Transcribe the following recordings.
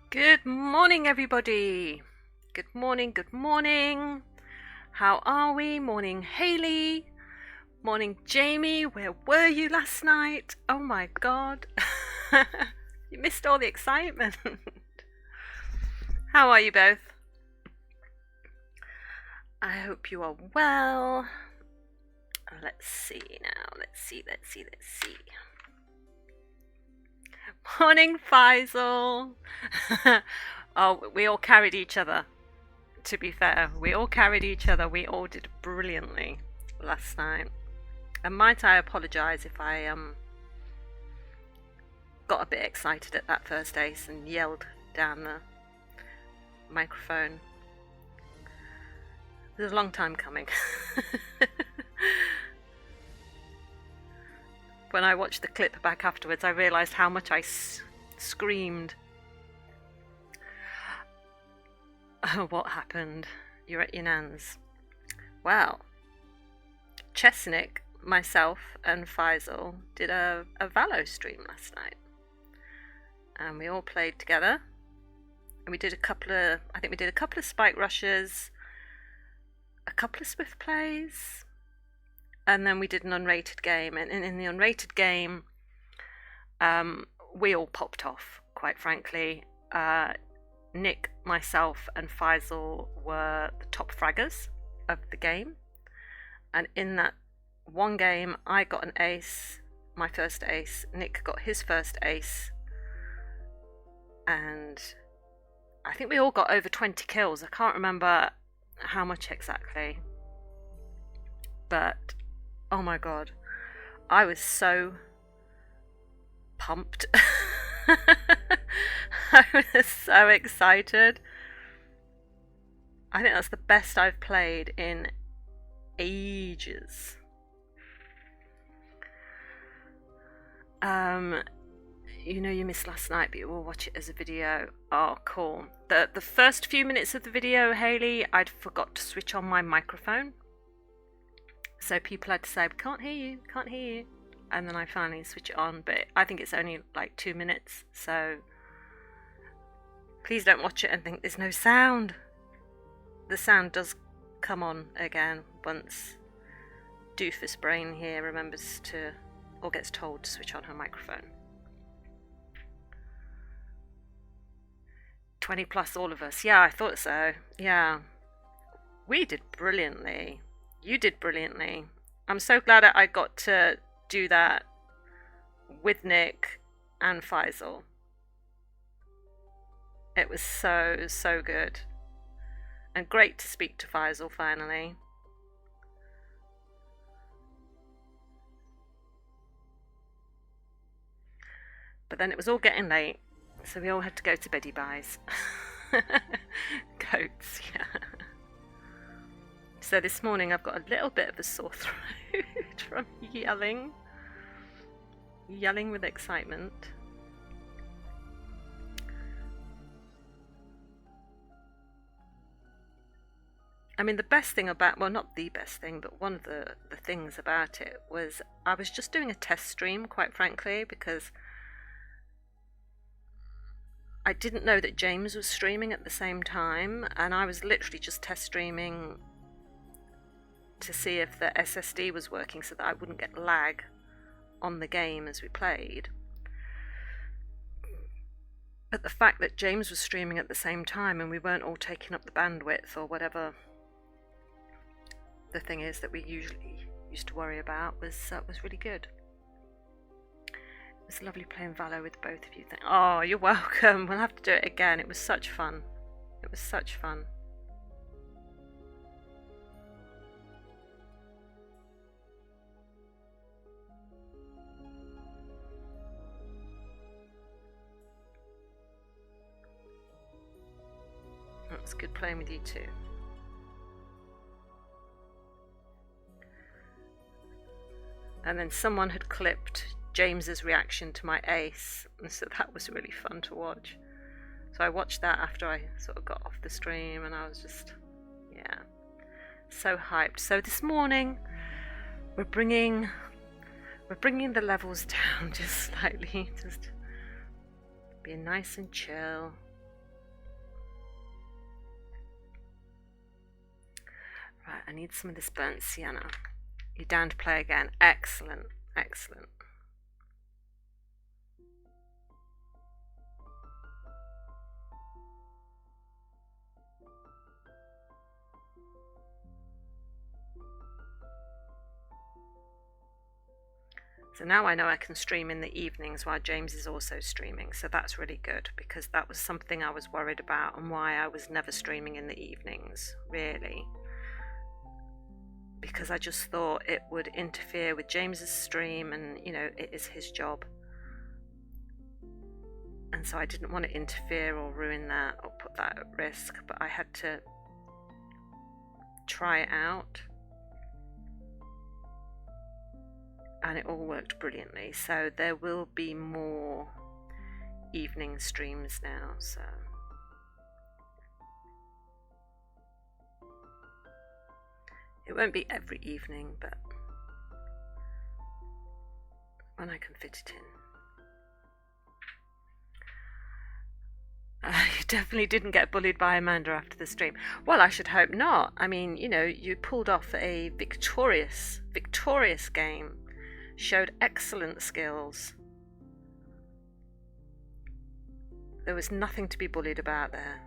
Good morning, everybody. Good morning, good morning. How are we? Morning, Haley. Morning, Jamie. Where were you last night? Oh my God. You missed all the excitement. How are you both? I hope you are well. Let's see now. Let's see. Morning, Faisal. Oh, we all carried each other. To be fair, we all carried each other. We all did brilliantly last night. And might I apologise if I got a bit excited at that first ace and yelled down the microphone. It was a long time coming. When I watched the clip back afterwards, I realised how much I screamed. Oh, what happened? You're at your nan's. Well, Chesnick, myself, and Faisal did a Valo stream last night. And we all played together. And we did a couple of spike rushes, a couple of swift plays, and then we did an unrated game. And in the unrated game, we all popped off, quite frankly. Nick, myself, and Faisal were the top fraggers of the game. And in that one game, I got an ace, my first ace. Nick got his first ace. And I think we all got over 20 kills. I can't remember how much exactly. But, oh my God, I was so pumped. I was so excited. I think that's the best I've played in ages. You know you missed last night, but you will watch it as a video. Oh, cool. The first few minutes of the video, Haley, I'd forgot to switch on my microphone. So people had to say, we can't hear you. And then I finally switch it on, but I think it's only like 2 minutes, so please don't watch it and think there's no sound. The sound does come on again once doofus brain here remembers to, or gets told to switch on her microphone. 20 plus all of us. Yeah, I thought so. Yeah. We did brilliantly. You did brilliantly. I'm so glad I got to do that with Nick and Faisal. It was so good. And great to speak to Faisal finally. But then it was all getting late, so we all had to go to beddy buys. Goats, yeah. So this morning I've got a little bit of a sore throat from yelling with excitement. I mean, the best thing about, well, not the best thing, but one of the things about it was I was just doing a test stream, quite frankly, because I didn't know that James was streaming at the same time, and I was literally just test streaming to see if the SSD was working so that I wouldn't get lag on the game as we played. But the fact that James was streaming at the same time and we weren't all taking up the bandwidth or whatever the thing is that we usually used to worry about was really good. It was lovely playing Valo with both of you. Oh, you're welcome. We'll have to do it again. It was such fun. It was good playing with you too. And then someone had clipped James's reaction to my ace, and so that was really fun to watch. So I watched that after I sort of got off the stream, and I was just, yeah, so hyped. So this morning we're bringing the levels down just slightly, just being nice and chill. Right, I need some of this burnt sienna. You're down to play again. Excellent, excellent. So now I know I can stream in the evenings while James is also streaming, so that's really good, because that was something I was worried about and why I was never streaming in the evenings, really. Because I just thought it would interfere with James's stream, and you know, it is his job. And so I didn't want to interfere or ruin that or put that at risk, but I had to try it out. And it all worked brilliantly, so there will be more evening streams now. So it won't be every evening, but when I can fit it in. You definitely didn't get bullied by Amanda after the stream. Well, I should hope not. I mean, you know, you pulled off a victorious game. Showed excellent skills. There was nothing to be bullied about there.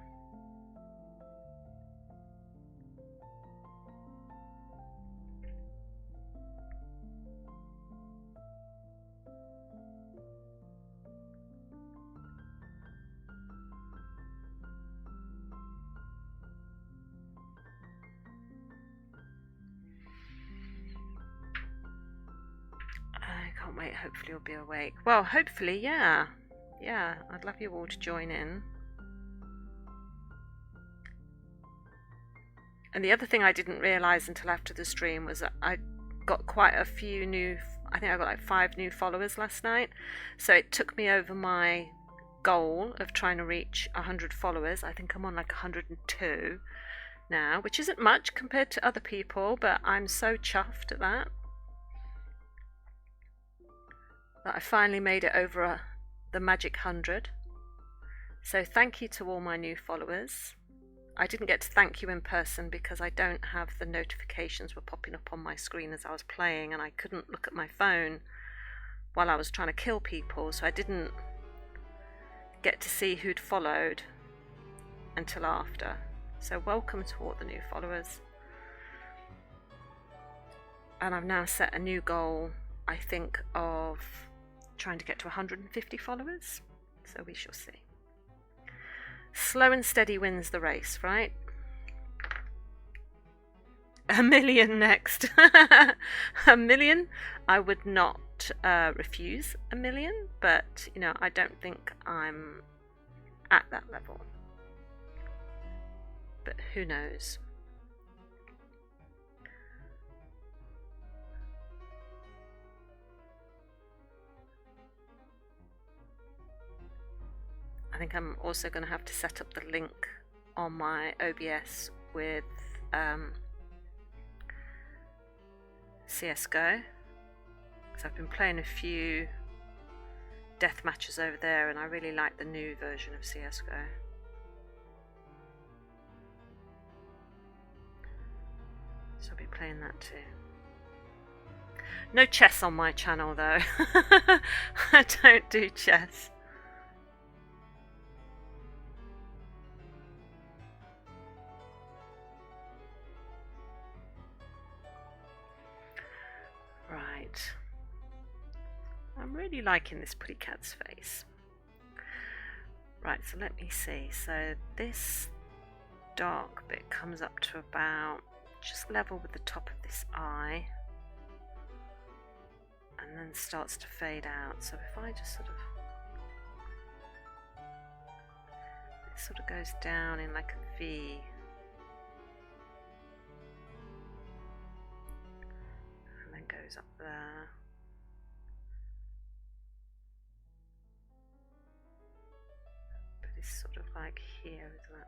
I can't wait. Hopefully you'll be awake. Well, hopefully, yeah. Yeah, I'd love you all to join in. And the other thing I didn't realise until after the stream was that I got quite a few new, I think I got like 5 new followers last night. So it took me over my goal of trying to reach 100 followers. I think I'm on like 102 now, which isn't much compared to other people, but I'm so chuffed at that. That I finally made it over the magic 100. So thank you to all my new followers. I didn't get to thank you in person because I don't have the notifications were popping up on my screen as I was playing, and I couldn't look at my phone while I was trying to kill people, so I didn't get to see who'd followed until after. So welcome to all the new followers. And I've now set a new goal, I think, of trying to get to 150 followers, so we shall see. Slow and steady wins the race, right? 1 million next. 1 million? I would not refuse 1 million, but you know, I don't think I'm at that level. But who knows? I think I'm also going to have to set up the link on my OBS with CSGO, because I've been playing a few death matches over there and I really like the new version of CSGO. So I'll be playing that too. No chess on my channel though. I don't do chess. Right. I'm really liking this pretty cat's face. Right, so let me see. So this dark bit comes up to about just level with the top of this eye, and then starts to fade out. So if I just sort of, it sort of goes down in like a V. And then goes up there. But it's sort of like here, isn't it?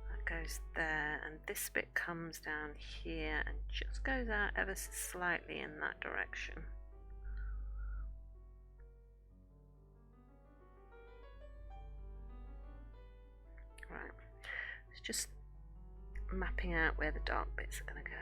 That goes there, and this bit comes down here and just goes out ever so slightly in that direction. Right, it's just mapping out where the dark bits are going to go.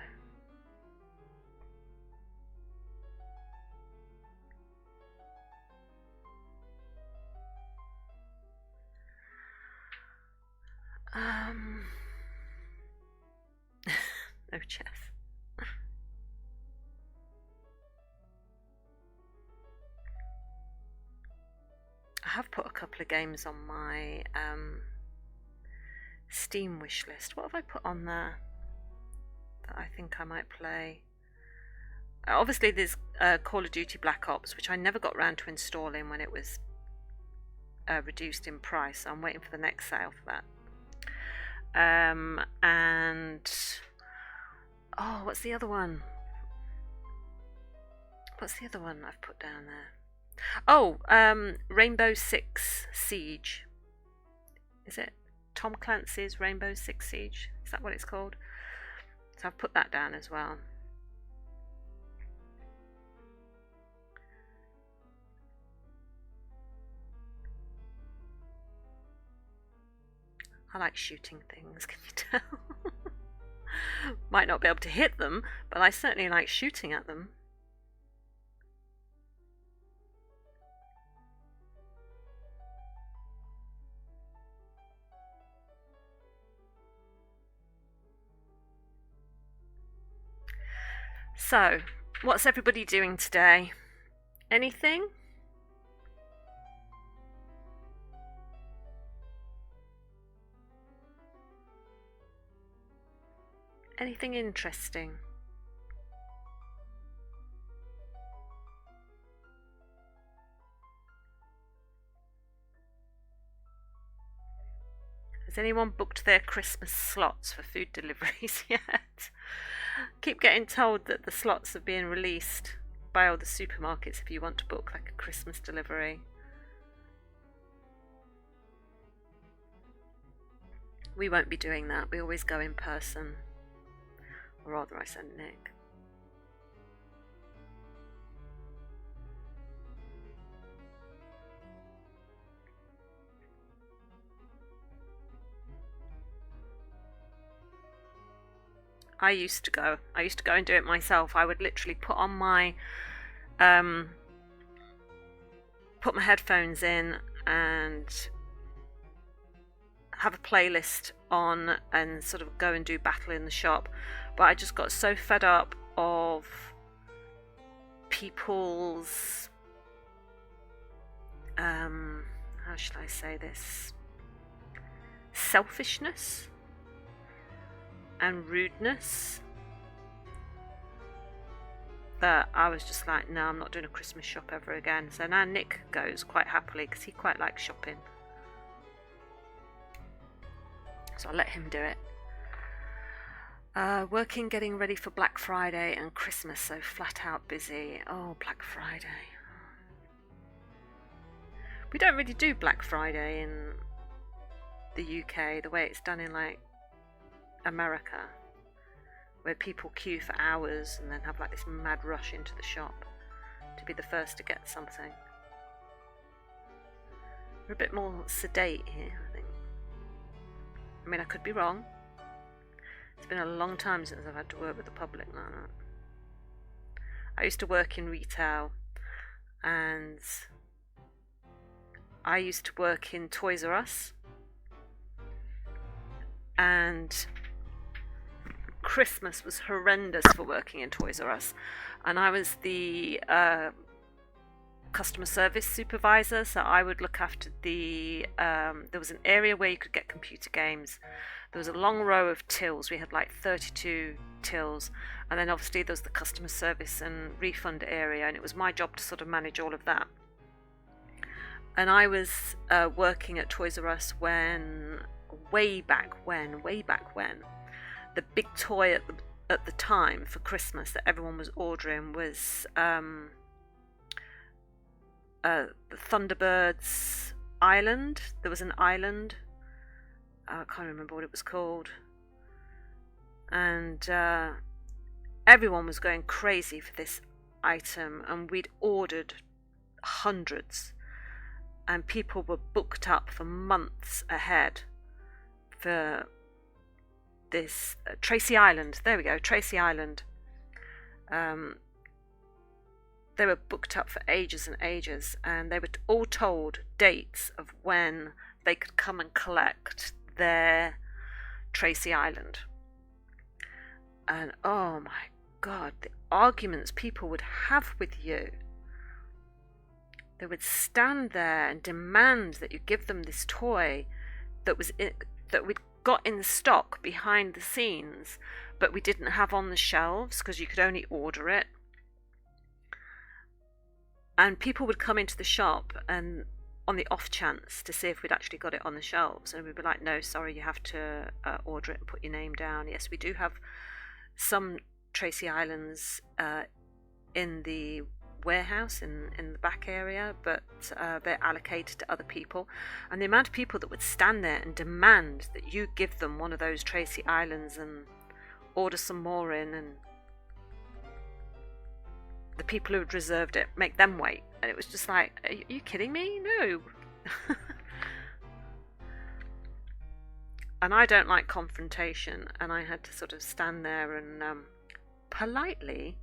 No chess. I have put a couple of games on my Steam wish list. What have I put on there that I think I might play? Obviously there's Call of Duty Black Ops, which I never got around to installing when it was reduced in price, so I'm waiting for the next sale for that. And oh, what's the other one? What's the other one I've put down there? Oh, Rainbow Six Siege. Is it Tom Clancy's Rainbow Six Siege? Is that what it's called? So I've put that down as well. I like shooting things, can you tell? Might not be able to hit them, but I certainly like shooting at them. So, what's everybody doing today? Anything? Anything interesting? Has anyone booked their Christmas slots for food deliveries yet? Keep getting told that the slots are being released by all the supermarkets if you want to book like a Christmas delivery. We won't be doing that. We always go in person. Or rather, I send Nick. I used to go and do it myself. I would literally put on my put my headphones in and have a playlist on and sort of go and do battle in the shop. But I just got so fed up of people's how should I say this, selfishness and rudeness, that I was just like, no, I'm not doing a Christmas shop ever again. So now Nick goes quite happily because he quite likes shopping, so I'll let him do it. Working, getting ready for Black Friday and Christmas, so flat out busy. Oh, Black Friday. We don't really do Black Friday in the UK the way it's done in like America, where people queue for hours and then have like this mad rush into the shop to be the first to get something. We're a bit more sedate here, I think. I mean, I could be wrong. It's been a long time since I've had to work with the public like that. I used to work in retail, and I used to work in Toys R Us, and Christmas was horrendous for working in Toys R Us, and I was the customer service supervisor, so I would look after the there was an area where you could get computer games. There was a long row of tills. We had like 32 tills, and then obviously there was the customer service and refund area, and it was my job to sort of manage all of that. And I was working at Toys R Us when, way back when, the big toy at the time for Christmas that everyone was ordering was the Thunderbirds Island. There was an island. I can't remember what it was called. And everyone was going crazy for this item, and we'd ordered hundreds, and people were booked up for months ahead for this Tracy Island. There we go, Tracy Island. They were booked up for ages and ages, and they were all told dates of when they could come and collect their Tracy Island. And oh my God, the arguments people would have with you. They would stand there and demand that you give them this toy that we'd got in stock behind the scenes, but we didn't have on the shelves because you could only order it. And people would come into the shop and on the off chance to see if we'd actually got it on the shelves, and we'd be like, no, sorry, you have to order it and put your name down. Yes, we do have some Tracy Islands in the warehouse in the back area, but they're allocated to other people. And the amount of people that would stand there and demand that you give them one of those Tracy Islands and order some more in, and the people who had reserved it make them wait. And it was just like, are you kidding me? No. And I don't like confrontation, and I had to sort of stand there and politely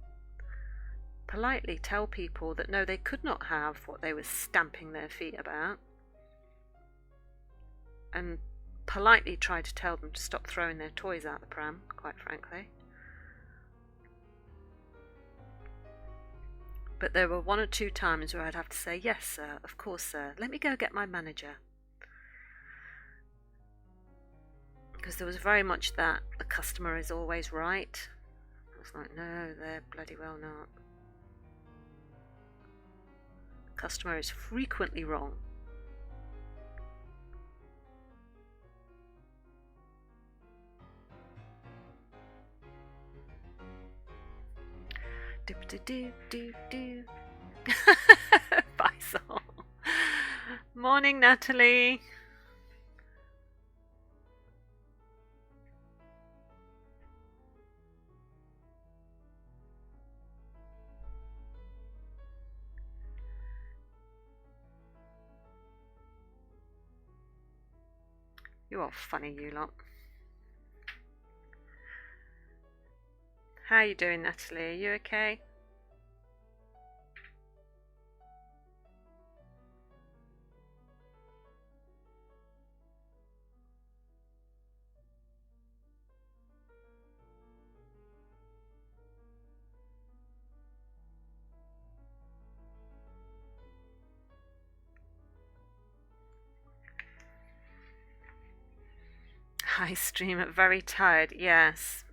tell people that no, they could not have what they were stamping their feet about, and politely try to tell them to stop throwing their toys out the pram, quite frankly. But there were one or two times where I'd have to say, yes, sir, of course, sir, let me go get my manager. Because there was very much that the customer is always right. I was like, no, they're bloody well not. Customer is frequently wrong. Do. Bye, Sol. Morning, Natalie. You are funny, you lot. How are you doing, Natalie? Are you okay? Hi, streamer. Very tired. Yes.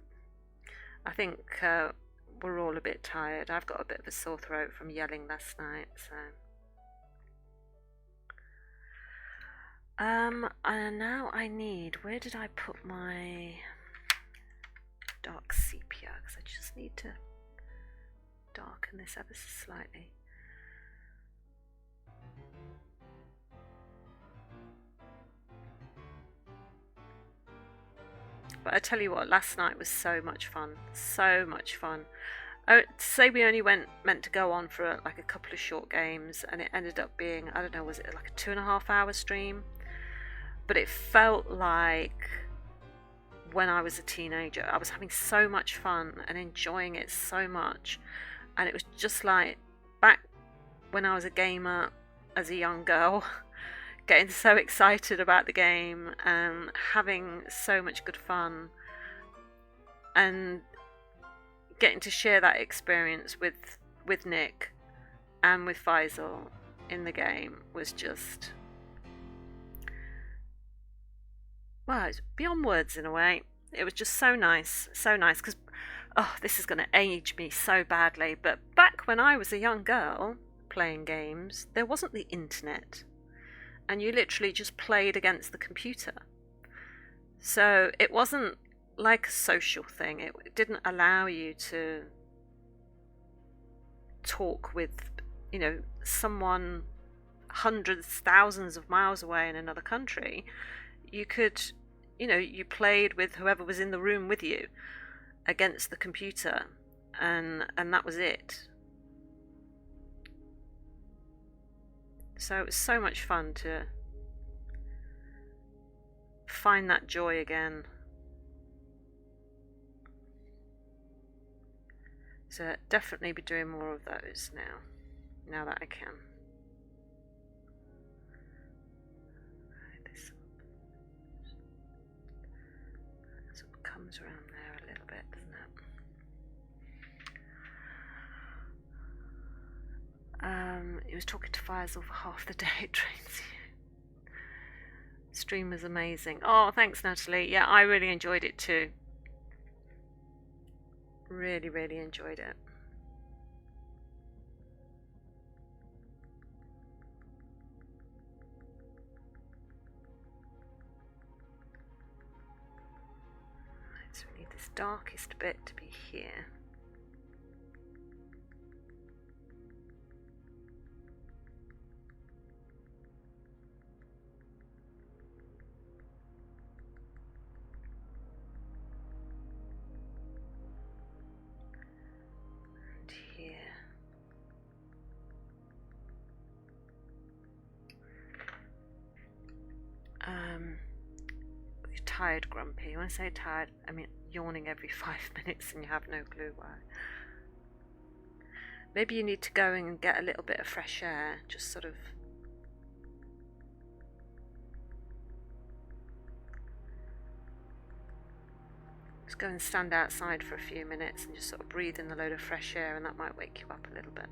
I think we're all a bit tired. I've got a bit of a sore throat from yelling last night, so. And now I need. Where did I put my dark sepia? Because I just need to darken this ever so slightly. But I tell you what, last night was so much fun. So much fun. Say we only meant to go on for like a couple of short games, and it ended up being, I don't know, was it like a 2.5 hour stream? But it felt like when I was a teenager. I was having so much fun and enjoying it so much. And it was just like back when I was a gamer as a young girl. Getting so excited about the game and having so much good fun, and getting to share that experience with Nick and with Faisal in the game was just, well, it's beyond words in a way. It was just so nice because, oh, this is going to age me so badly, but back when I was a young girl playing games, there wasn't the internet. And you literally just played against the computer. So it wasn't like a social thing. It didn't allow you to talk with, someone hundreds, thousands of miles away in another country. You could, you played with whoever was in the room with you against the computer, and that was it. So it was so much fun to find that joy again. So definitely be doing more of those now that I can. This sort of comes around there a little bit, doesn't it? He was talking to Faisal for half the day. It drains you. Stream was amazing. Oh, thanks, Natalie. Yeah, I really enjoyed it too. Really, really enjoyed it. Right, so we need this darkest bit to be here. You're tired, Grumpy. When I say tired, I mean yawning every 5 minutes and you have no clue why. Maybe you need to go and get a little bit of fresh air, just sort of just go and stand outside for a few minutes and just sort of breathe in a load of fresh air, and that might wake you up a little bit.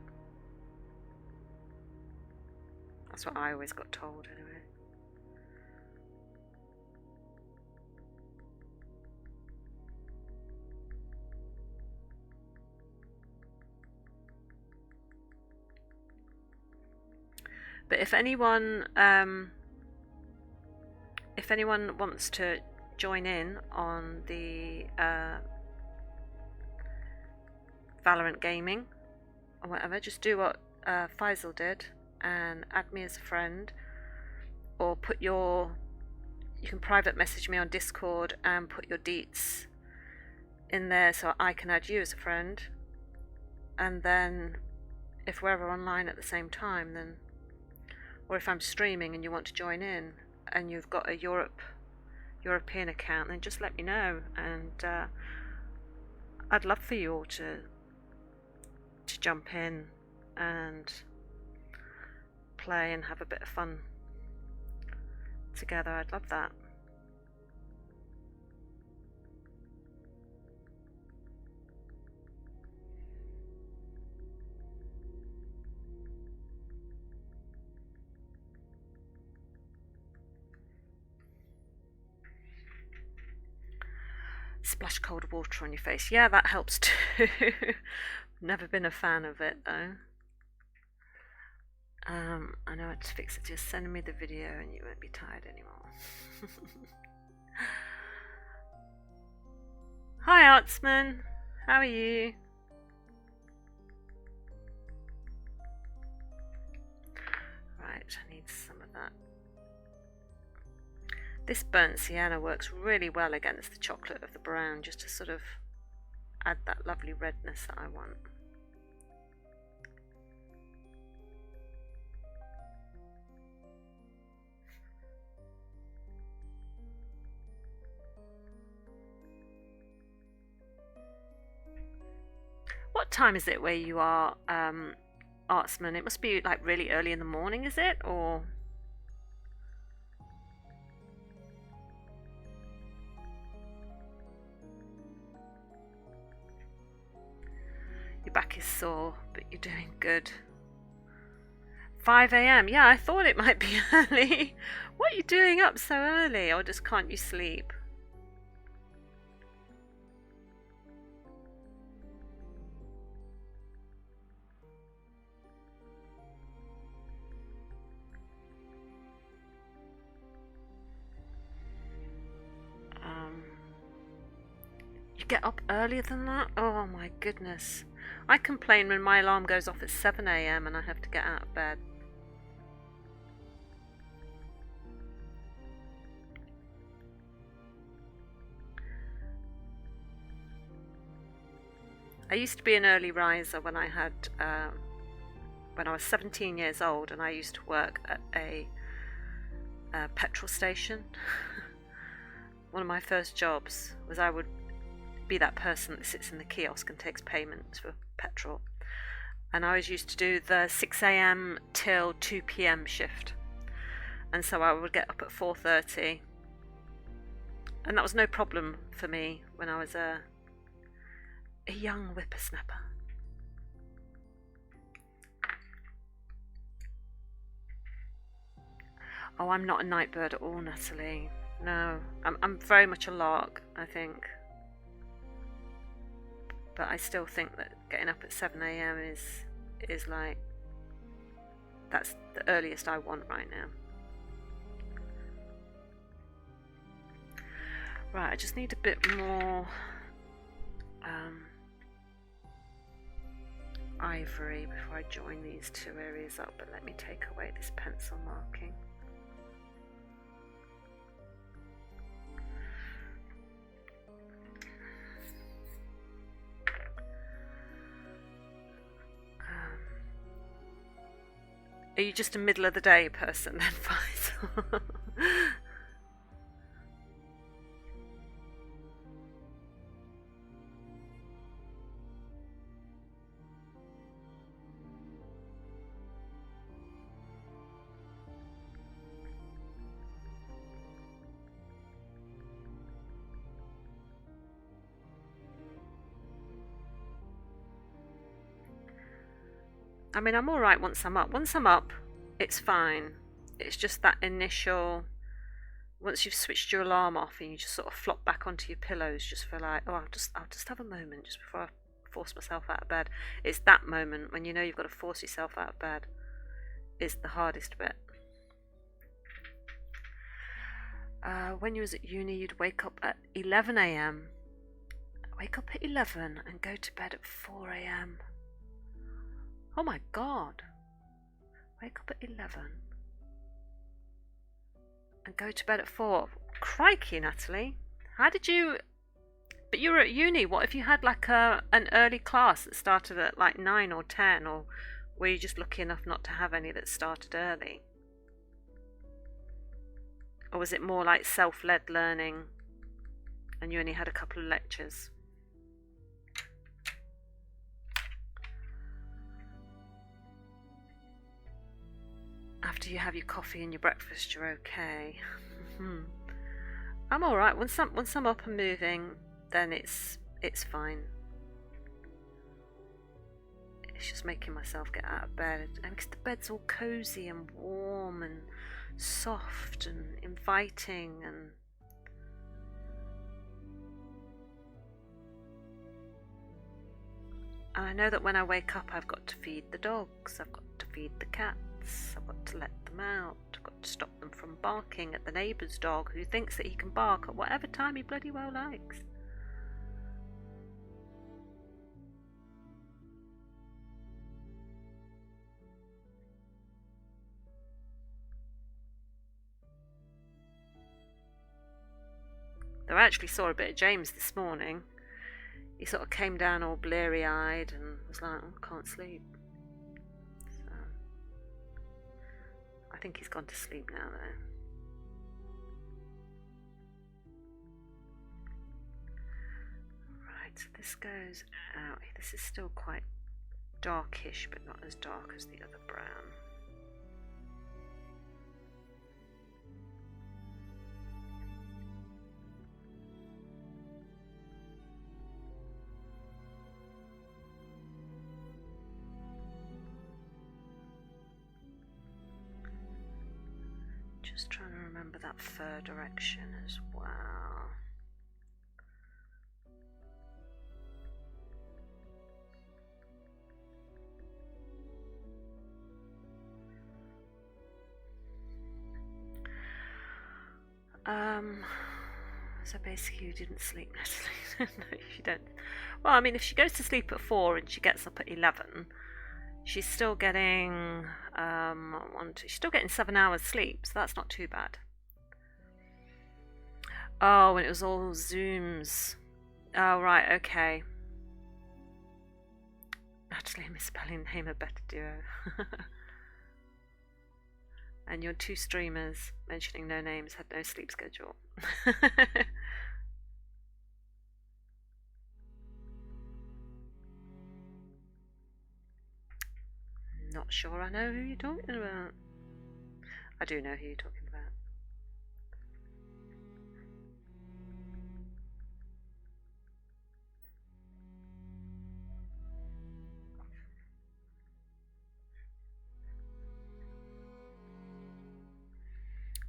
That's what I always got told anyway. But if anyone wants to join in on the Valorant gaming or whatever, just do what Faisal did and add me as a friend, or you can private message me on Discord and put your deets in there so I can add you as a friend, and then if we're ever online at the same time, then, or if I'm streaming and you want to join in and you've got a European account, then just let me know, and I'd love for you all to jump in and play and have a bit of fun together. I'd love that. Splash cold water on your face. Yeah, that helps too. Never been a fan of it though. I know how to fix it. Just send me the video and you won't be tired anymore. Hi Artsman, how are you? Right, I need some of that. This burnt sienna works really well against the chocolate of the brown, just to sort of add that lovely redness that I want. What time is it where you are, Artsman? It must be like really early in the morning, is it? Or your back is sore, but you're doing good. 5 a.m. Yeah, I thought it might be early. What are you doing up so early? Or just can't you sleep? You get up earlier than that? Oh my goodness. I complain when my alarm goes off at 7 a.m. and I have to get out of bed. I used to be an early riser when I was 17 years old, and I used to work at a petrol station. One of my first jobs was I would be that person that sits in the kiosk and takes payments for petrol. And I was used to do the 6 a.m. till 2 p.m. shift. And so I would get up at 4:30. And that was no problem for me when I was a young whippersnapper. Oh, I'm not a night bird at all, Natalie. No, I'm very much a lark, I think. But I still think that getting up at 7 a.m. is like, that's the earliest I want right now. Right, I just need a bit more ivory before I join these two areas up, but let me take away this pencil marking. Are you just a middle of the day person then, Faisal? I mean, I'm alright once I'm up. Once I'm up, it's fine. It's just that initial, once you've switched your alarm off and you just sort of flop back onto your pillows, just feel like, oh, I'll just have a moment just before I force myself out of bed. It's that moment when you know you've got to force yourself out of bed is the hardest bit. When you was at uni, you'd wake up at 11 a.m. Wake up at 11 and go to bed at 4 a.m. Oh my God. Wake up at 11 and go to bed at 4. Crikey, Natalie. How did you... But you were at uni. What if you had like an early class that started at like 9 or 10? Or were you just lucky enough not to have any that started early? Or was it more like self-led learning and you only had a couple of lectures? After you have your coffee and your breakfast, you're okay. I'm alright. Once I'm up and moving, then it's fine. It's just making myself get out of bed. And because the bed's all cozy and warm and soft and inviting and... And I know that when I wake up, I've got to feed the dogs, I've got to feed the cats, I've got to let them out, I've got to stop them from barking at the neighbour's dog who thinks that he can bark at whatever time he bloody well likes. Though I actually saw a bit of James this morning. He sort of came down all bleary-eyed and was like, oh, I can't sleep. So, I think he's gone to sleep now though. Right, so this goes out. This is still quite darkish, but not as dark as the other brown. Just trying to remember that fur direction as well. So basically you didn't sleep, Natalie. No, you don't. Well, I mean, if she goes to sleep at 4 and she gets up at 11, she's still getting she's still getting 7 hours sleep, so that's not too bad. Oh, and it was all Zooms. Oh, right, okay. Actually, I'm misspelling the name of Better Duo. And your two streamers mentioning no names had no sleep schedule. Not sure I know who you're talking about. I do know who you're talking about.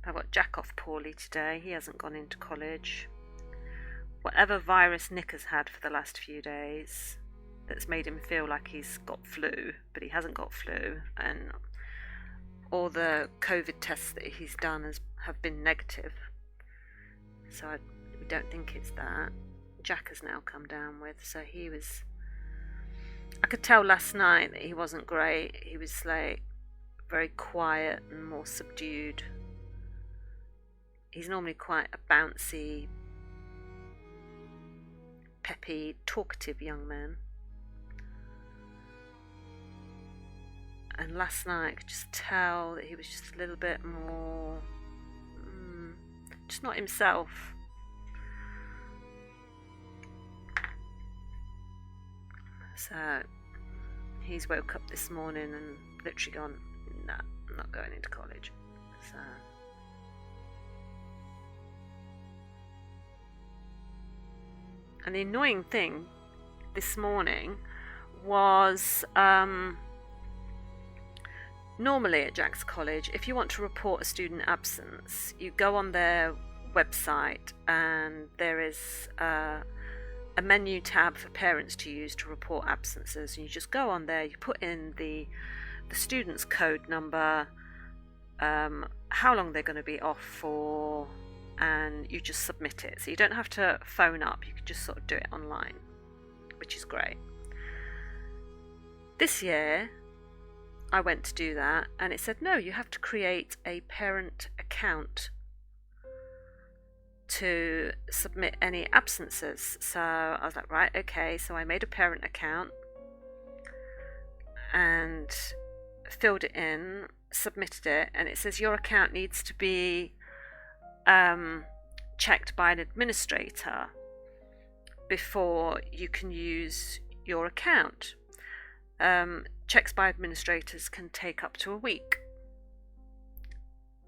I got Jack off poorly today. He hasn't gone into college. Whatever virus Nick has had for the last few days that's made him feel like he's got flu, but he hasn't got flu, and all the COVID tests that he's done have been negative. So we don't think it's that. Jack has now come down with, so I could tell last night that he wasn't great. He was like very quiet and more subdued. He's normally quite a bouncy, peppy, talkative young man. And last night I could just tell that he was just a little bit more, just not himself. So he's woke up this morning and literally gone, nah, I'm not going into college. So and the annoying thing this morning was normally at Jack's college, if you want to report a student absence, you go on their website and there is a menu tab for parents to use to report absences, and you just go on there, you put in the student's code number, how long they're going to be off for, and you just submit it. So you don't have to phone up, you can just sort of do it online, which is great. This year I went to do that and it said no, you have to create a parent account to submit any absences. So I was like, right, okay. So I made a parent account and filled it in, submitted it, and it says your account needs to be checked by an administrator before you can use your account. Checks by administrators can take up to a week.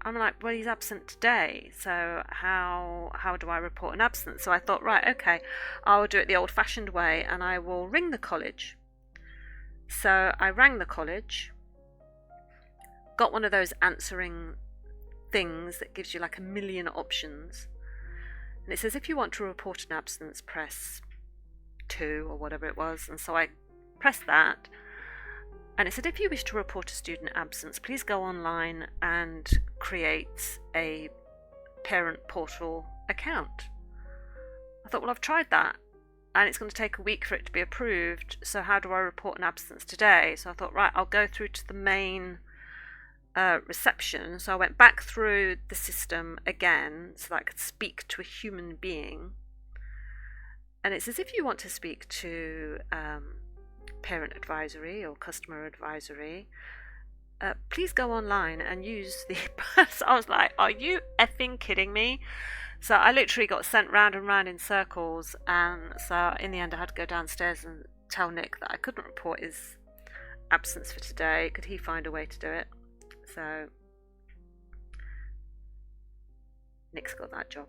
I'm like, well, he's absent today, so how do I report an absence? So I thought, right, okay, I'll do it the old-fashioned way and I will ring the college. So I rang the college, got one of those answering things that gives you like a million options, and it says if you want to report an absence, press 2 or whatever it was. And so I pressed that, and it said if you wish to report a student absence, please go online and create a parent portal account. I thought, well, I've tried that and it's going to take a week for it to be approved, so how do I report an absence today? So I thought, right, I'll go through to the main reception. So I went back through the system again so that I could speak to a human being, and it says if you want to speak to parent advisory or customer advisory, please go online and use the so I was like, are you effing kidding me? So I literally got sent round and round in circles, and so in the end I had to go downstairs and tell Nick that I couldn't report his absence for today. Could he find a way to do it? So Nick's got that job.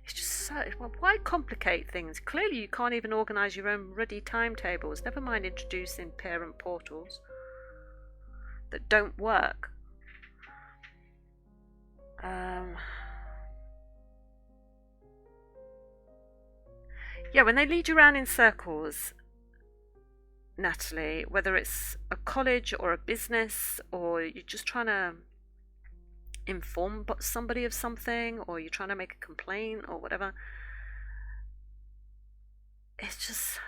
It's just so, well, why complicate things? Clearly you can't even organise your own ruddy timetables, never mind introducing parent portals that don't work. Yeah, when they lead you around in circles, Natalie, whether it's a college or a business, or you're just trying to inform somebody of something, or you're trying to make a complaint or whatever, it's just,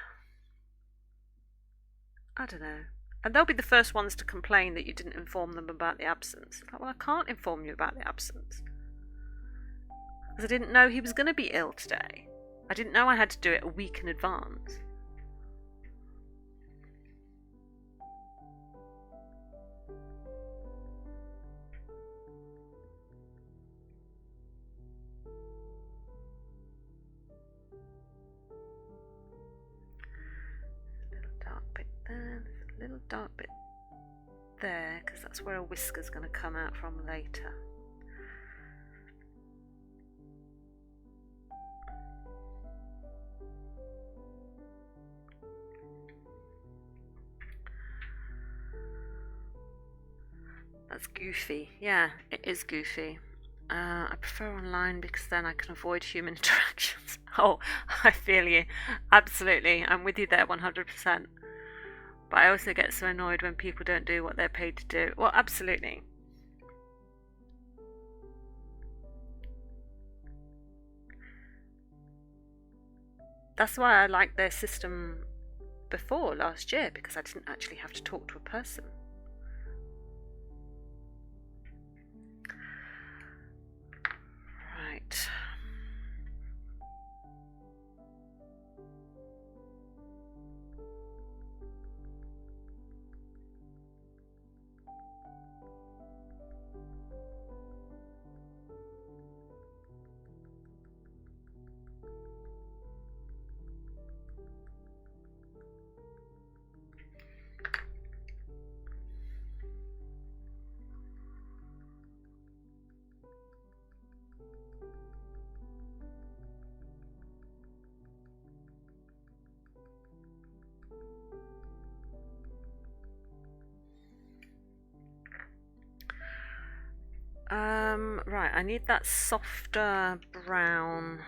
I don't know. And they'll be the first ones to complain that you didn't inform them about the absence. Like, well, I can't inform you about the absence because I didn't know he was going to be ill today. I didn't know I had to do it a week in advance. Little dark bit there, there's a little dark bit there, because that's where a whisker's going to come out from later. That's goofy. Yeah, it is goofy. I prefer online because then I can avoid human interactions. Oh, I feel you. Absolutely. I'm with you there 100%. But I also get so annoyed when people don't do what they're paid to do. Well, absolutely. That's why I liked their system before last year, because I didn't actually have to talk to a person. Right. Right, I need that softer brown.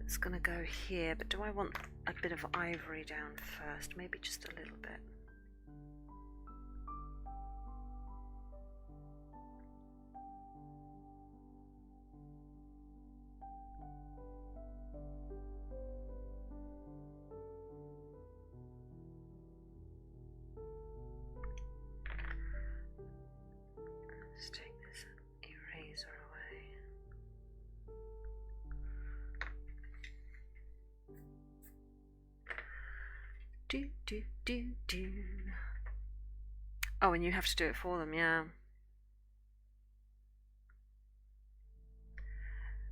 It's gonna go here, but do I want a bit of ivory down first? Maybe just a little bit. Let's take this eraser away. Do. Oh, and you have to do it for them, yeah.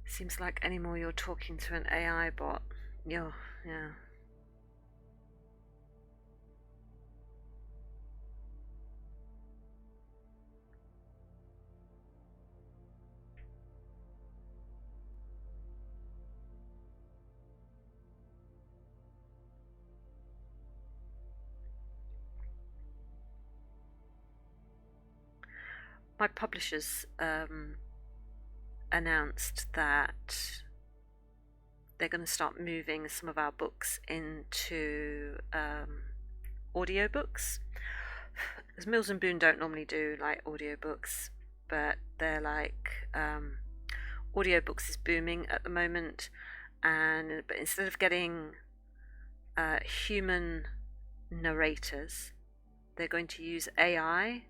Seems like anymore you're talking to an AI bot. Yeah. My publishers announced that they're going to start moving some of our books into audiobooks. Because Mills and Boon don't normally do like audiobooks, but they're like audiobooks is booming at the moment, but instead of getting human narrators, they're going to use AI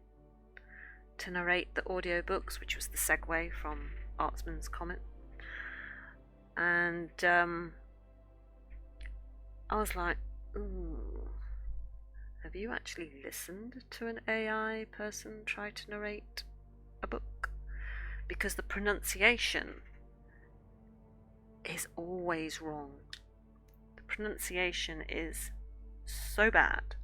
to narrate the audiobooks, which was the segue from Artsman's comment. And I was like, ooh, have you actually listened to an AI person try to narrate a book? Because the pronunciation is always wrong. The pronunciation is so bad.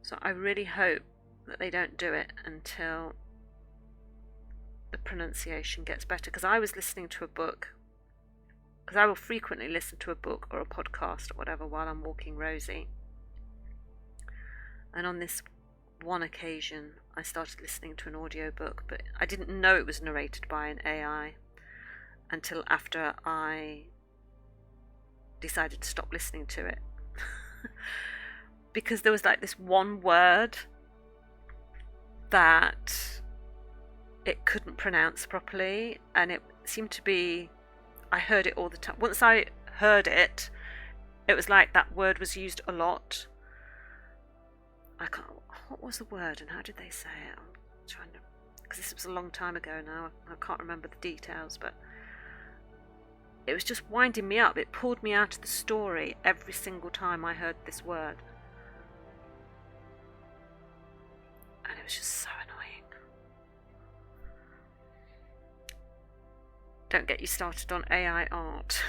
So I really hope that they don't do it until the pronunciation gets better. Because I was listening to a book, because I will frequently listen to a book or a podcast or whatever while I'm walking Rosie. And on this one occasion, I started listening to an audiobook, but I didn't know it was narrated by an AI until after I decided to stop listening to it. Because there was like this one word that it couldn't pronounce properly, and it seemed to be, I heard it all the time. Once I heard it, it was like that word was used a lot. What was the word and how did they say it? I'm trying to, because this was a long time ago now, I can't remember the details, but it was just winding me up. It pulled me out of the story every single time I heard this word. And it was just so annoying. Don't get you started on AI art.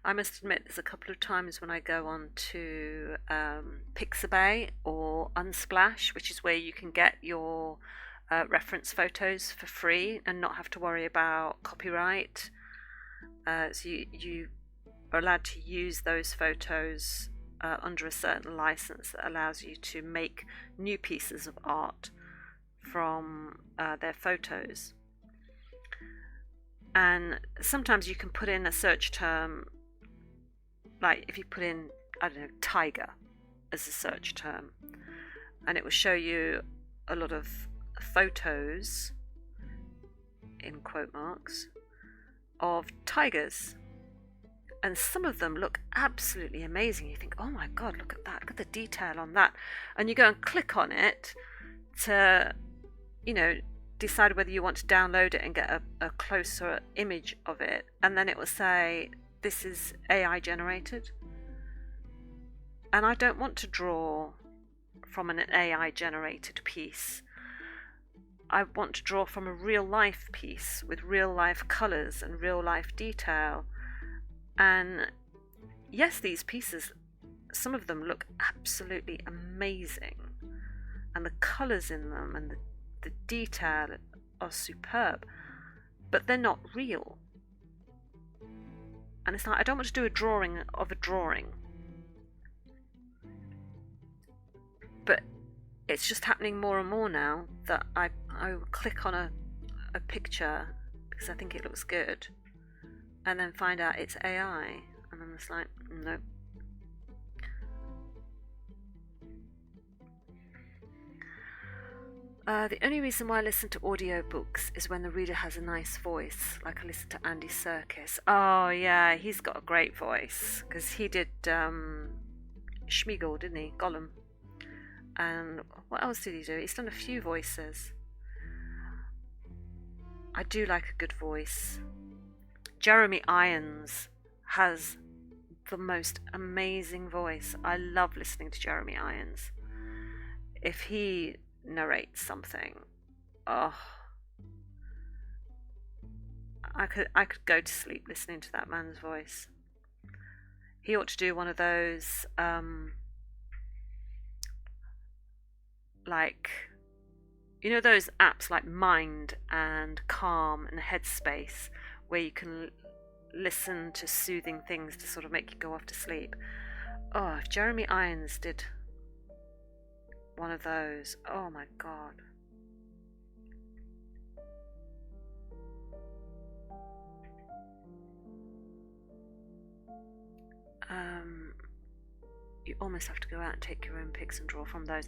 I must admit, there's a couple of times when I go on to Pixabay or Unsplash, which is where you can get your reference photos for free and not have to worry about copyright. So you are allowed to use those photos under a certain license that allows you to make new pieces of art from their photos. And sometimes you can put in a search term, like if you put in, I don't know, tiger as a search term, and it will show you a lot of photos, in quote marks, of tigers. And some of them look absolutely amazing. You think, oh my god, look at that, look at the detail on that. And you go and click on it to, decide whether you want to download it and get a closer image of it. And then it will say, this is AI generated. And I don't want to draw from an AI generated piece. I want to draw from a real life piece with real life colours and real life detail. And yes, these pieces, some of them look absolutely amazing, and the colours in them and the detail are superb, but they're not real. And it's like, I don't want to do a drawing of a drawing, but it's just happening more and more now that I will click on a picture because I think it looks good, and then find out it's AI, and I'm just like, nope. The only reason why I listen to audiobooks is when the reader has a nice voice, like I listen to Andy Serkis. Oh yeah, he's got a great voice, because he did Schmeagol, didn't he? Gollum. And what else did he do? He's done a few voices. I do like a good voice. Jeremy Irons has the most amazing voice. I love listening to Jeremy Irons. If he narrates something, oh, I could go to sleep listening to that man's voice. He ought to do one of those like, those apps like Mind and Calm and Headspace, where you can listen to soothing things to sort of make you go off to sleep. Oh, if Jeremy Irons did one of those, oh my god. You almost have to go out and take your own pics and draw from those.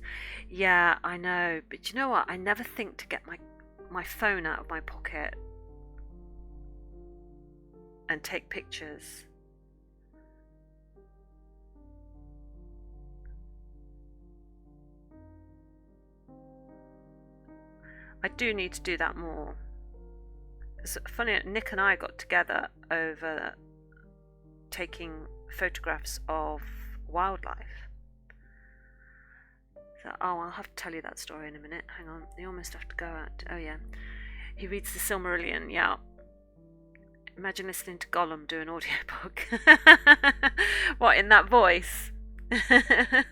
Yeah, I know, but you know what? I never think to get my phone out of my pocket and take pictures. I do need to do that more. It's funny, Nick and I got together over taking photographs of wildlife. So, I'll have to tell you that story in a minute. Hang on, you almost have to go out. Oh yeah, he reads the Silmarillion. Yeah. Imagine listening to Gollum do an audiobook. What, in that voice? That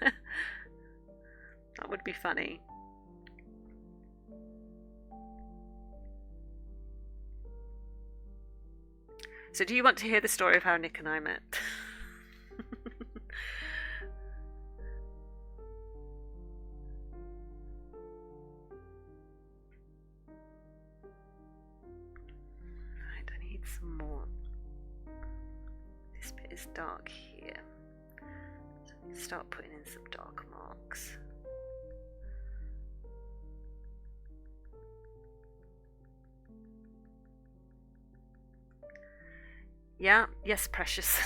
would be funny. So do you want to hear the story of how Nick and I met? Right, I need some more. This bit is dark here. So I need to start putting in some dark marks. Yeah, yes, precious.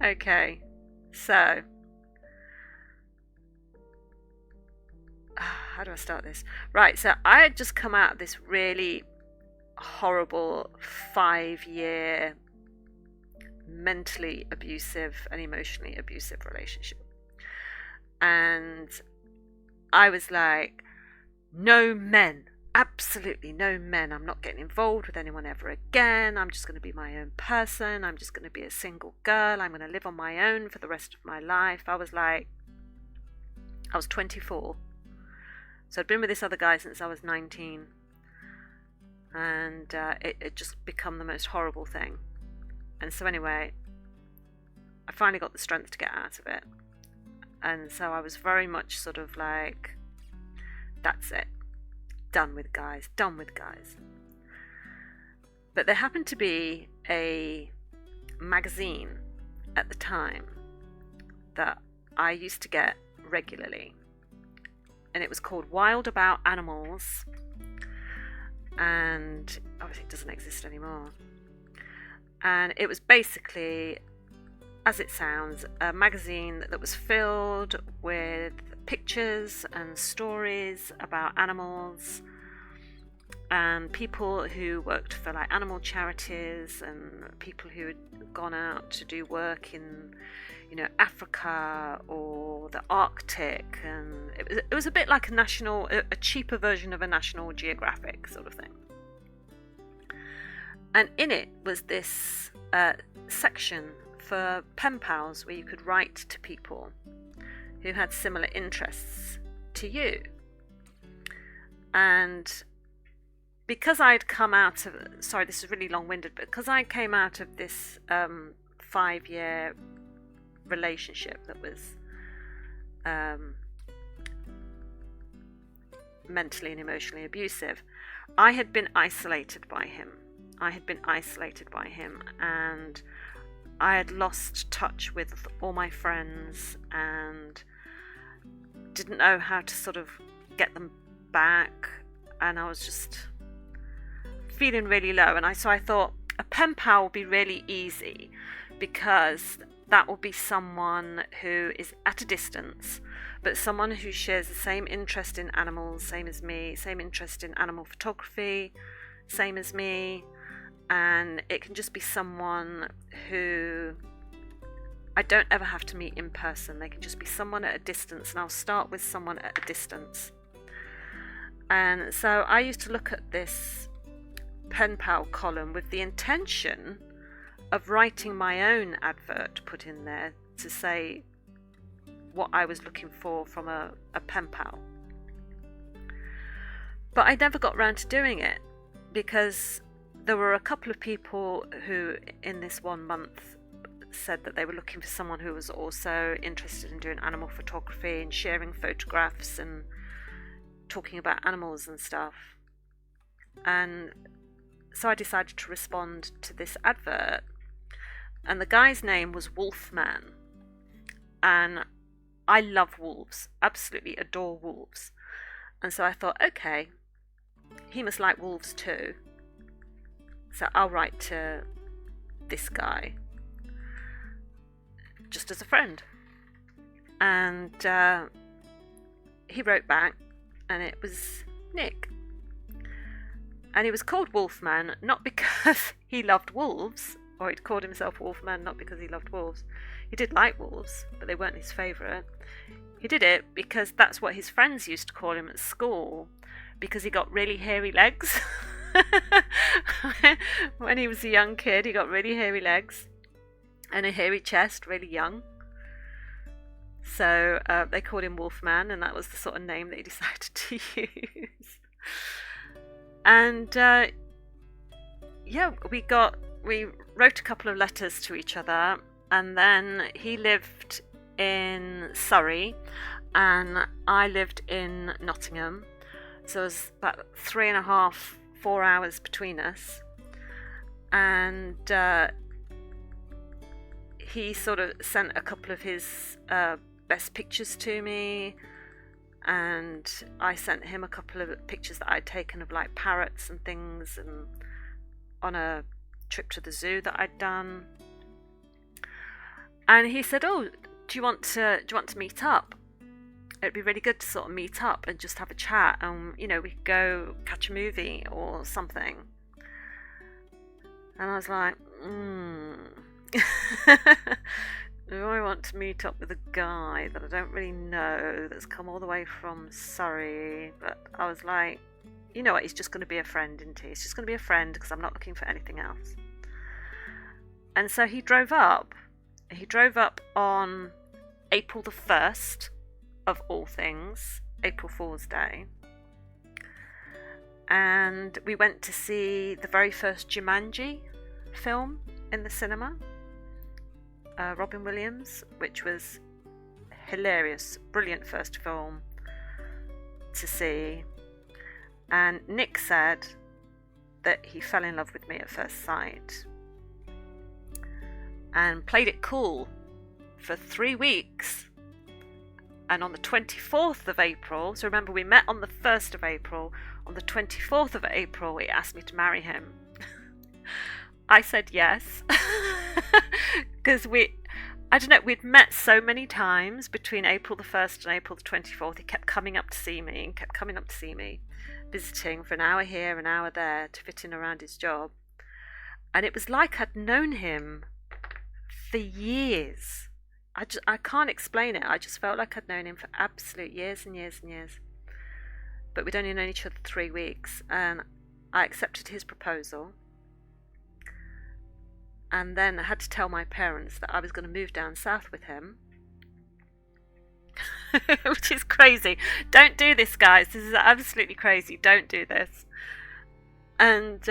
Okay, so how do I start this? Right, so I had just come out of this really horrible 5-year mentally abusive and emotionally abusive relationship, and I was like, no men, absolutely no men. I'm not getting involved with anyone ever again. I'm just going to be my own person. I'm just going to be a single girl. I'm going to live on my own for the rest of my life. I was 24. So I'd been with this other guy since I was 19. And it just become the most horrible thing. And so anyway, I finally got the strength to get out of it. And so I was very much sort of like, that's it. Done with guys. But there happened to be a magazine at the time that I used to get regularly. And it was called Wild About Animals. And obviously it doesn't exist anymore. And it was basically, as it sounds, a magazine that was filled with pictures and stories about animals and people who worked for like animal charities and people who had gone out to do work in, Africa or the Arctic, and it was a bit like a cheaper version of a National Geographic sort of thing. And in it was this section for pen pals where you could write to people who had similar interests to you. And because I'd come out of, sorry, this is really long-winded, but because I came out of this 5-year relationship that was mentally and emotionally abusive, I had been isolated by him. And I had lost touch with all my friends and didn't know how to sort of get them back, and I was just feeling really low. And so I thought a pen pal will be really easy, because that will be someone who is at a distance, but someone who shares the same interest in animals, same as me, same interest in animal photography, same as me. And it can just be someone who I don't ever have to meet in person. They can just be someone at a distance, and I'll start with someone at a distance. And so I used to look at this pen pal column with the intention of writing my own advert, put in there to say what I was looking for from a pen pal. But I never got around to doing it, because there were a couple of people who in this 1 month said that they were looking for someone who was also interested in doing animal photography and sharing photographs and talking about animals and stuff. And so I decided to respond to this advert, and the guy's name was Wolfman. And I love wolves, absolutely adore wolves. And so I thought, okay, he must like wolves too. So I'll write to this guy just as a friend. And he wrote back, and it was Nick. And he was called Wolfman not because he loved wolves, or he'd called himself Wolfman not because he loved wolves. He did like wolves, but they weren't his favourite. He did it because that's what his friends used to call him at school, because he got really hairy legs. When he was a young kid, he got really hairy legs and a hairy chest, really young. So they called him Wolfman, and that was the sort of name that he decided to use. And we wrote a couple of letters to each other, and then he lived in Surrey and I lived in Nottingham. So it was about 3.5-4 hours between us. And he sort of sent a couple of his best pictures to me, and I sent him a couple of pictures that I'd taken of like parrots and things, and on a trip to the zoo that I'd done. And he said, "Oh, do you want to meet up? It'd be really good to sort of meet up and just have a chat, and we could go catch a movie or something." And I was like, do I want to meet up with a guy that I don't really know, that's come all the way from Surrey? But I was like, you know what, he's just going to be a friend, isn't he? He's just going to be a friend because I'm not looking for anything else. And so he drove up. He drove up on April the 1st, of all things, April Fool's Day. And we went to see the very first Jumanji film in the cinema, Robin Williams, which was hilarious, brilliant first film to see. And Nick said that he fell in love with me at first sight and played it cool for 3 weeks. And on the 24th of April, so remember we met on the 1st of April, on the 24th of April he asked me to marry him. I said yes, because I don't know, we'd met so many times between April the 1st and April the 24th. He kept coming up to see me, visiting for an hour here, an hour there to fit in around his job. And it was like I'd known him for years. I can't explain it. I just felt like I'd known him for absolute years and years and years. But we'd only known each other 3 weeks, and I accepted his proposal. And then I had to tell my parents that I was going to move down south with him. Which is crazy. Don't do this, guys. This is absolutely crazy. Don't do this. And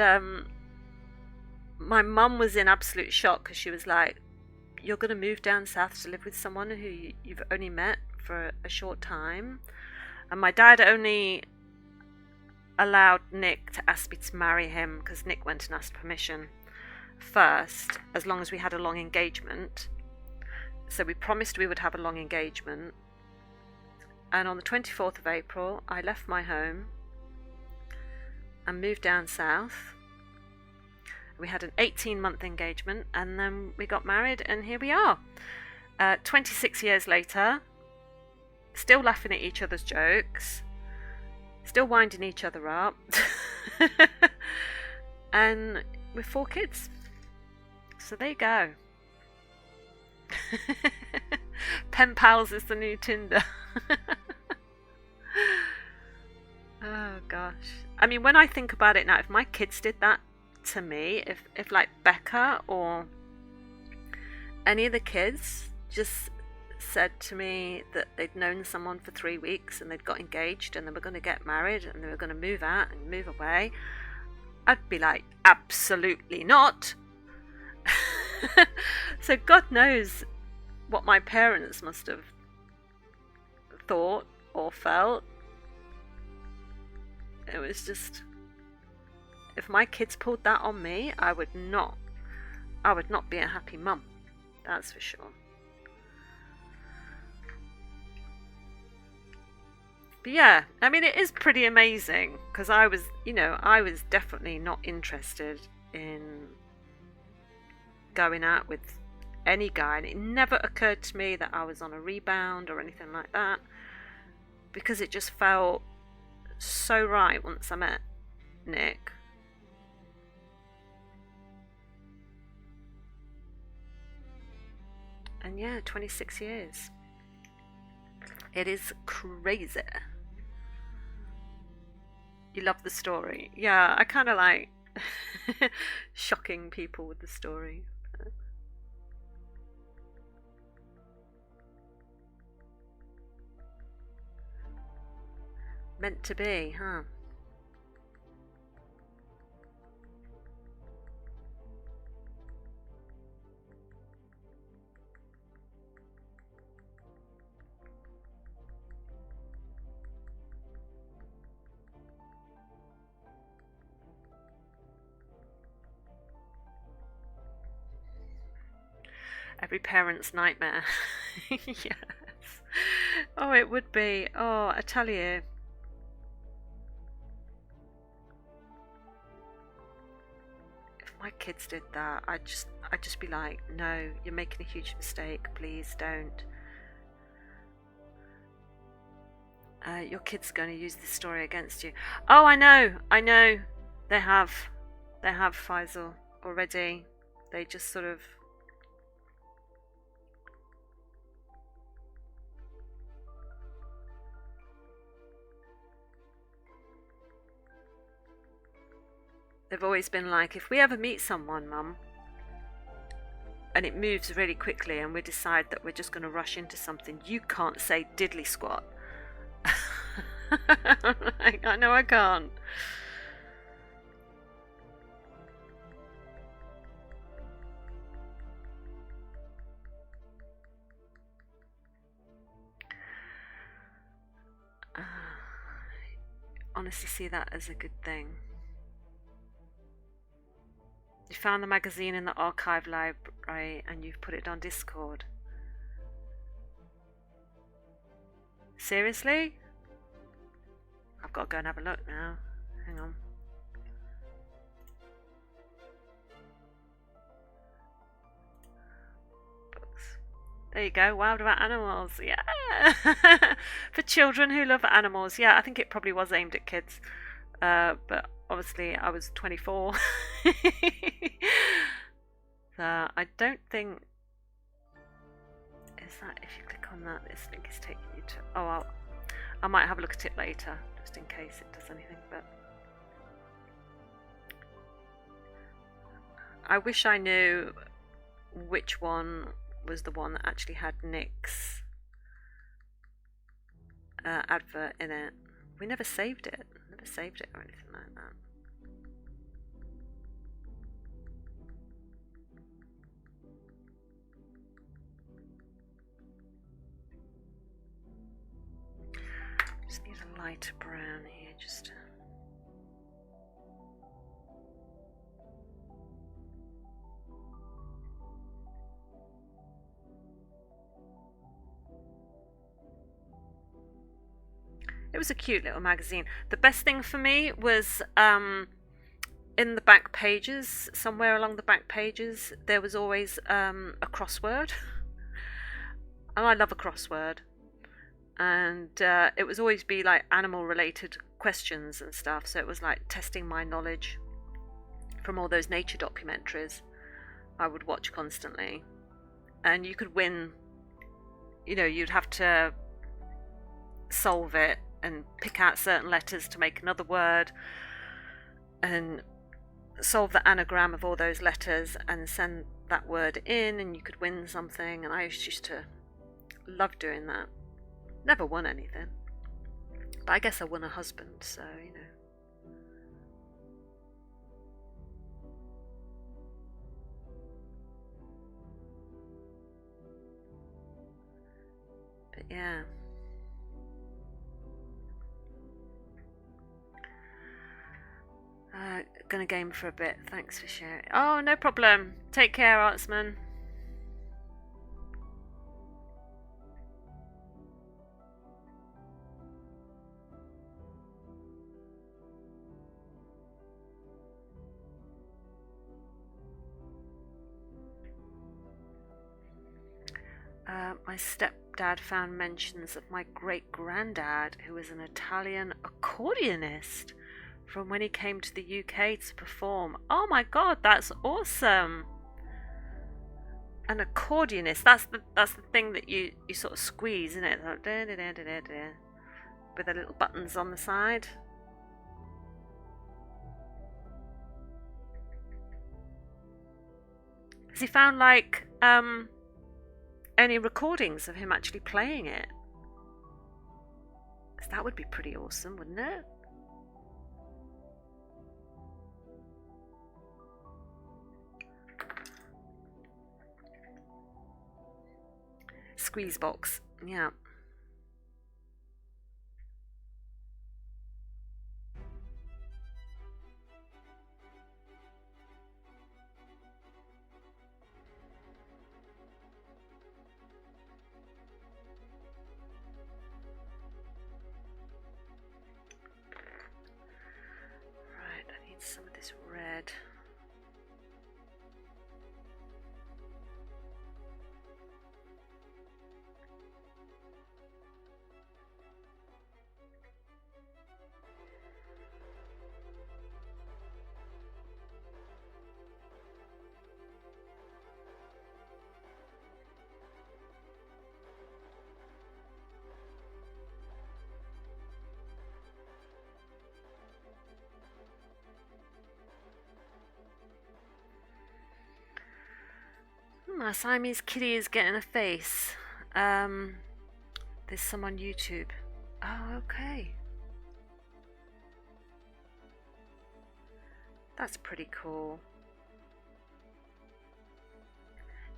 my mum was in absolute shock because she was like, you're going to move down south to live with someone who you've only met for a short time. And my dad only allowed Nick to ask me to marry him because Nick went and asked permission first, as long as we had a long engagement. So we promised we would have a long engagement. And on the 24th of April, I left my home and moved down south. We had an 18-month engagement, and then we got married, and here we are. 26 years later, still laughing at each other's jokes, still winding each other up, and with 4 kids. So there you go. Pen pals is the new Tinder. Oh gosh. I mean, when I think about it now, if my kids did that to me, if like Becca or any of the kids just said to me that they'd known someone for 3 weeks and they'd got engaged and they were going to get married and they were going to move out and move away, I'd be like, absolutely not. So God knows what my parents must have thought or felt. It was just, if my kids pulled that on me, I would not be a happy mum. That's for sure. But yeah, I mean, it is pretty amazing because I was definitely not interested in going out with any guy, and it never occurred to me that I was on a rebound or anything like that, because it just felt so right once I met Nick. And yeah, 26 years. It is crazy. You love the story. Yeah, I kind of like shocking people with the story. Meant to be, huh? Every parent's nightmare. Yes. Oh, it would be. Oh, I tell you. If my kids did that, I'd just be like, no, you're making a huge mistake. Please don't. Your kid's going to use this story against you. Oh, I know. They have Faisal already. They just sort of. They've always been like, if we ever meet someone, Mum, and it moves really quickly and we decide that we're just going to rush into something, you can't say diddly squat. Like, I know I can't. Honestly see that as a good thing. You found the magazine in the archive library and you've put it on Discord. Seriously? I've got to go and have a look now. Hang on. Books. There you go. Wild About Animals. Yeah. For children who love animals. Yeah, I think it probably was aimed at kids. But obviously I was 24. So I don't think... Is that, if you click on that, this link is taking you to... Oh, I might have a look at it later, just in case it does anything, but... I wish I knew which one was the one that actually had Nick's advert in it. We never saved it. Never saved it or anything like that. Just need a lighter brown here, just to... It was a cute little magazine. The best thing for me was in the back pages, somewhere along the back pages, there was always a crossword. And I love a crossword. And it would always be like animal related questions and stuff. So it was like testing my knowledge from all those nature documentaries I would watch constantly. And you could win, you know, you'd have to solve it and pick out certain letters to make another word and solve the anagram of all those letters and send that word in, and you could win something. And I used to love doing that. Never won anything, but I guess I won a husband, so you know. But yeah. Gonna game for a bit. Thanks for sharing. Oh, no problem. Take care, Artsman. My stepdad found mentions of my great-granddad, who was an Italian accordionist from when he came to the UK to perform. Oh my god, that's awesome! An accordionist, that's the thing that you sort of squeeze, isn't it? Like, da, da, da, da, da, da, with the little buttons on the side. Has he found like any recordings of him actually playing it? 'Cause that would be pretty awesome, wouldn't it? Squeeze box, yeah. Right, I need some of this red. A Siamese kitty is getting a face. There's some on YouTube. Oh, okay. That's pretty cool.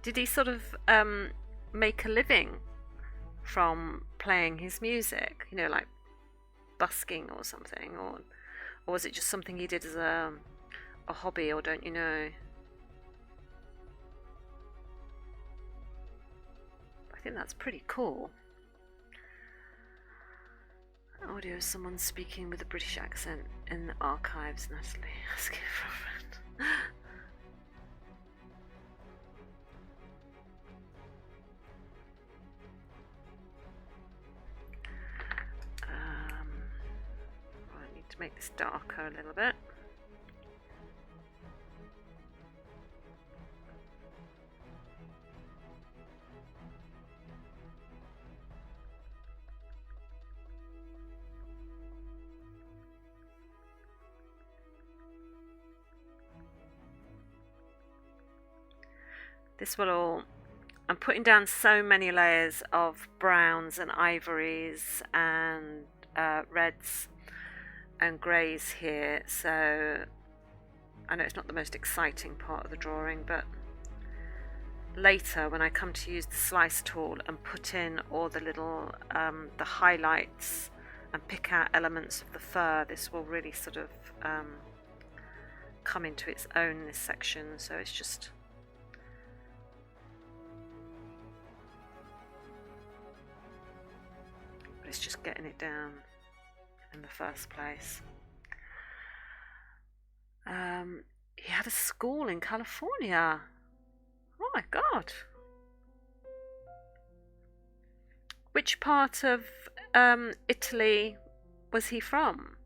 Did he sort of make a living from playing his music? You know, like busking or something, or was it just something he did as a hobby, or don't you know? I think that's pretty cool. Audio of someone speaking with a British accent in the archives. Natalie asking for a friend. I need to make this darker a little bit. This will all, I'm putting down so many layers of browns and ivories and reds and greys here, so I know it's not the most exciting part of the drawing, but later when I come to use the slice tool and put in all the little the highlights and pick out elements of the fur, this will really sort of come into its own in this section. So it's just getting it down in the first place. He had a school in California. Oh my god. Which part of Italy was he from?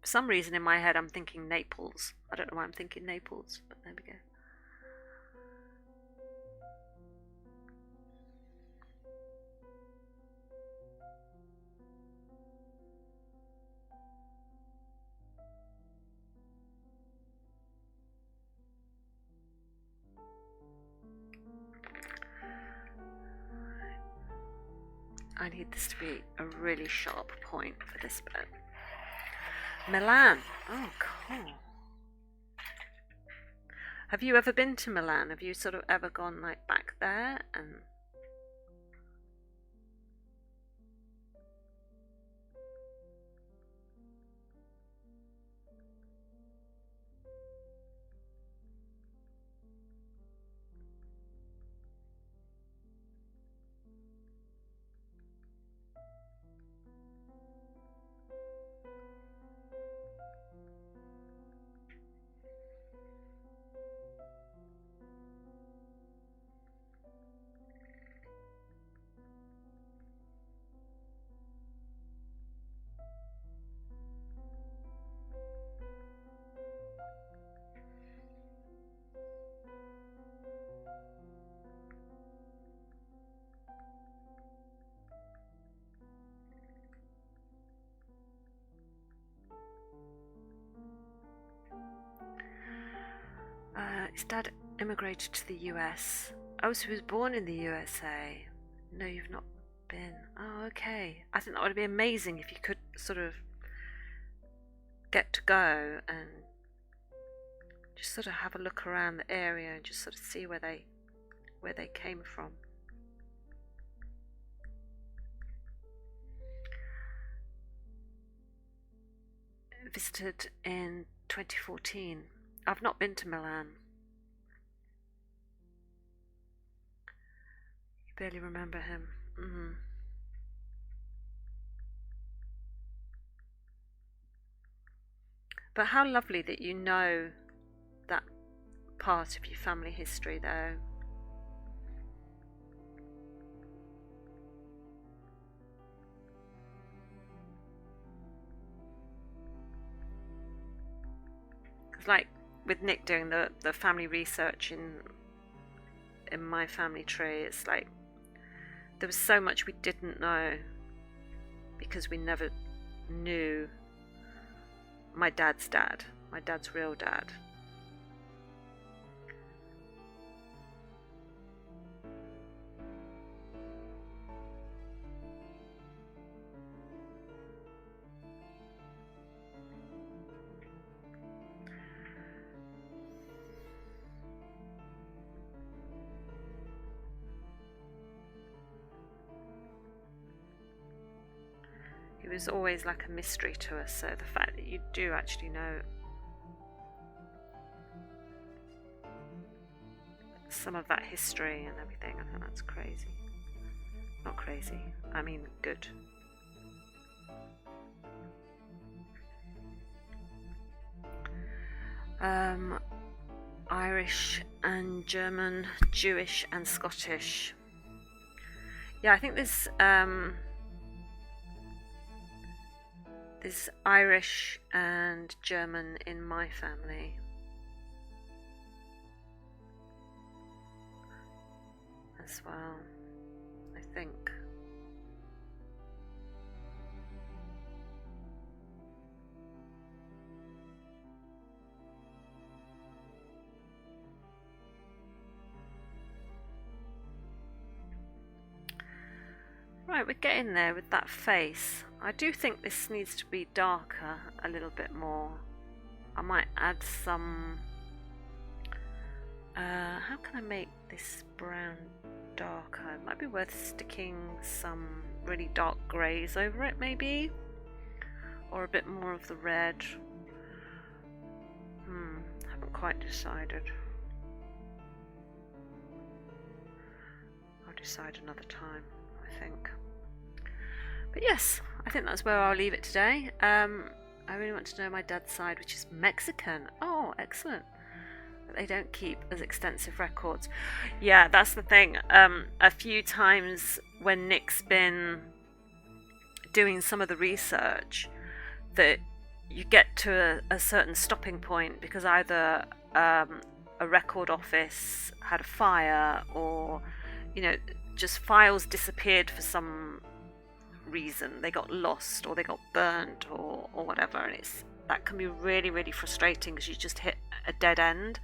For some reason in my head I'm thinking Naples. I don't know why I'm thinking Naples, but there we go. I need this to be a really sharp point for this bit. Milan. Oh, cool. Have you ever been to Milan? Have you sort of ever gone like back there? And his dad immigrated to the US. Oh, so he was born in the USA. No, you've not been. Oh, okay. I think that would be amazing if you could sort of get to go and just sort of have a look around the area and just sort of see where they came from. Visited in 2014. I've not been to Milan. You barely remember him. But how lovely that you know that part of your family history, though. Because like with Nick doing the family research in my family tree, it's like there was so much we didn't know because we never knew my dad's dad. my dad's real dad. He was always like a mystery to us, so the fact that you do actually know some of that history and everything, I think that's crazy. Not crazy, I mean good. Irish and German, Jewish and Scottish. Yeah, I think there's Irish and German in my family. As well, I think. Right, we're getting there with that face. I do think this needs to be darker a little bit more. I might add some... how can I make this brown darker? It might be worth sticking some really dark greys over it maybe. Or a bit more of the red. Haven't quite decided. I'll decide another time, I think. But yes, I think that's where I'll leave it today. I really want to know my dad's side, which is Mexican. Oh, excellent. But they don't keep as extensive records. Yeah, that's the thing. A few times when Nick's been doing some of the research, that you get to a certain stopping point because either a record office had a fire or, you know, just files disappeared for some reason. They got lost or they got burnt or whatever, and that can be really, really frustrating because you just hit a dead end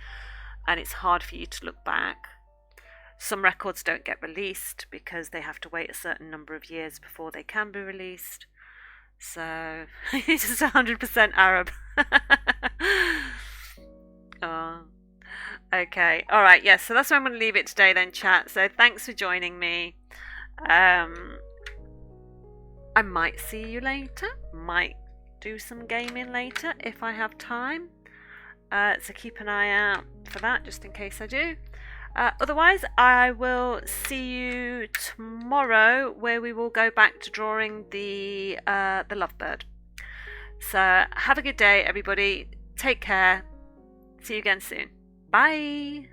and it's hard for you to look back. Some records don't get released because they have to wait a certain number of years before they can be released. So it's just 100% Arab. Oh, okay, all right, yes, so that's where I'm going to leave it today then, chat. So thanks for joining me. I might see you later, might do some gaming later if I have time, so keep an eye out for that just in case I do. Otherwise, I will see you tomorrow where we will go back to drawing the lovebird. So have a good day, everybody. Take care. See you again soon. Bye.